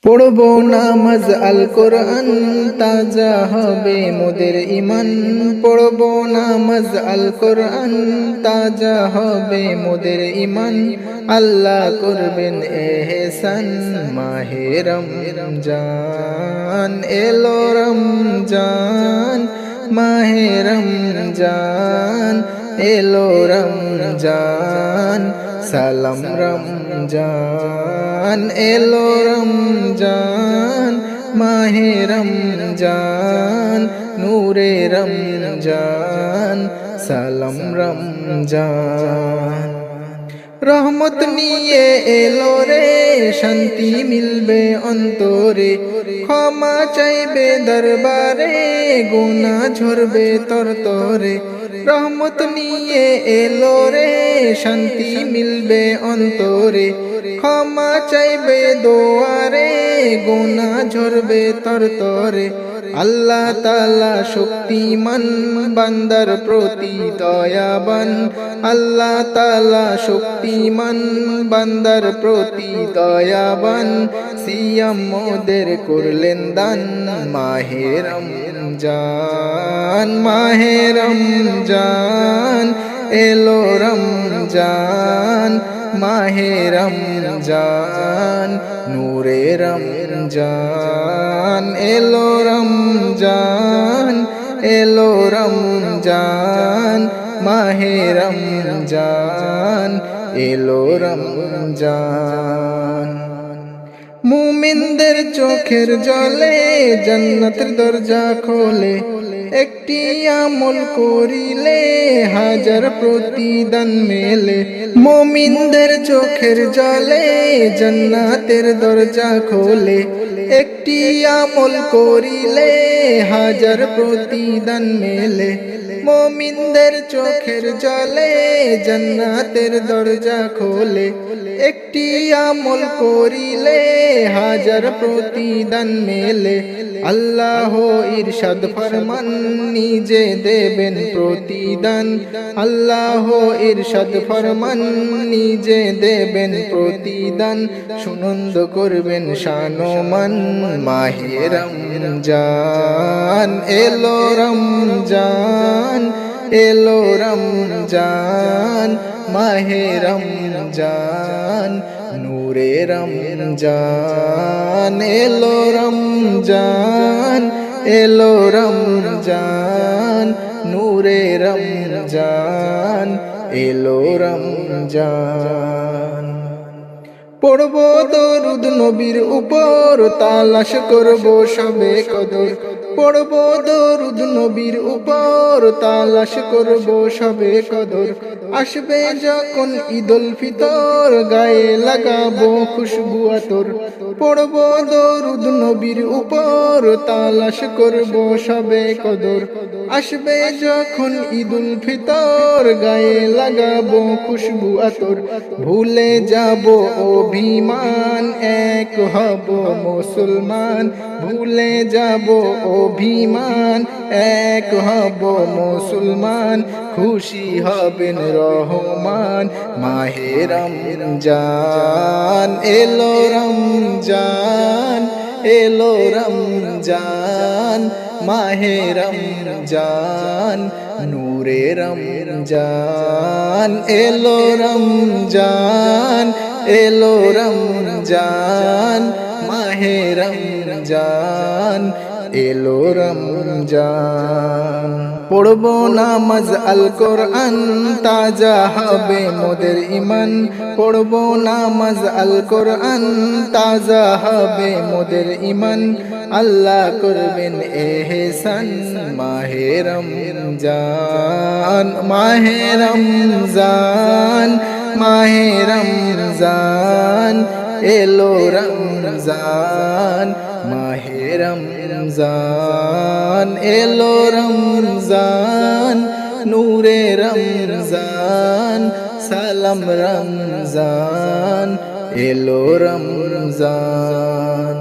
পড়বো নামাজ আল কোরআন তাজা হবে মোদের ইমান। পড়বো নামাজ আল কোরআন তাজা হবে মোদের ইমান। আল্লাহ করবেন এহসান মাহে রমজান এলো রমজান মাহে রমজান এলো রমজান সালাম রমজান এলো রমজান মাহে রমজান নূরে রমজান সালাম রমজান। রহমত নিয়ে এলো রে শান্তি মিলবে অন্তরে, ক্ষমা চাইবে দরবারে গুনাহ ঝরবে তরতরে। রহমত নিয়ে এলো রে শান্তি মিলবে অন্তরে, ক্ষমা চাইবে দোয়ারে গুনাহ ঝরবে তরতরে। আল্লাহ তাআলা শক্তিমান বান্দার প্রতি দয়াবান। আল্লাহ তাআলা শক্তিমান বান্দার প্রতি দয়াবান। সিয়াম মোদের করলেন দান মাহে রমজান মাহে রমজান এলো রমজান মাহে রমজান নূরে রমজান এলো রমজান এলো রমজান মাহে রমজান এলো রমজান। মুমিনদের চোখের জলে জান্নাতের দরজা খোলে, একটি আমল করিলে হাজার প্রতিদান মেলে। মুমিনদের চোখের জলে জান্নাতের দরজা খোলে, একটি আমল করিলে হাজার প্রতিদান মেলে। মুমিনদের চোখের জলে জান্নাতের দরজা খোলে, একটি আমল করিলে হাজার প্রতিদান মেলে। আল্লাহ ইরশাদ ফরমান নিজে দেবেন প্রতিদান। আল্লাহ ইরশাদ ফরমান নিজে দেবেন প্রতিদান। সুনন্দ করবেন শানমান মাহে রমজান এলো রমজান এলো রমজান মাহে রমজান নূরে রমজান এলো রমজান এলো রমজান নূরে রমজান এলো রমজান। পড়বো দরুদ নবীর উপর তালাশ করবো সবে কদর। পড়বো দরুদ নবীর উপর তালাশ করবো সবে কদর। আসবে যখন ঈদুল ফিতর গায়ে লাগাবো খুশবু আতর। পড়বো দরুদ নবীর উপর তালাশ করবো সবে কদর। আসবে যখন ঈদুল ফিতর গায়ে লাগাবো খুশবু আতর। ভুলে যাব অভিমান এক হব মুসলমান। ভুলে যাব অভিমান এক হব মুসলমান। খুশি হবেন রহমান মাহে রমজান এলো রমজান এলো রমজান মাহে রমজান নূরে রমজান এলো রমজান এলো রমজান মাহে রমজান এলো রমজান। পড়বো নামাজ আল কোরআন তাজা হবে মোদের ইমান। পড়বো নামাজ আল কোরআন তাজা হবে মোদের ইমান। আল্লাহ করবেন এহসান মাহে রমজান মাহে রমজান মাহে রমজান এলো রমজান মাহে রমজান এলো রমজান নূরে রমজান সালাম রমজান এলো রমজান।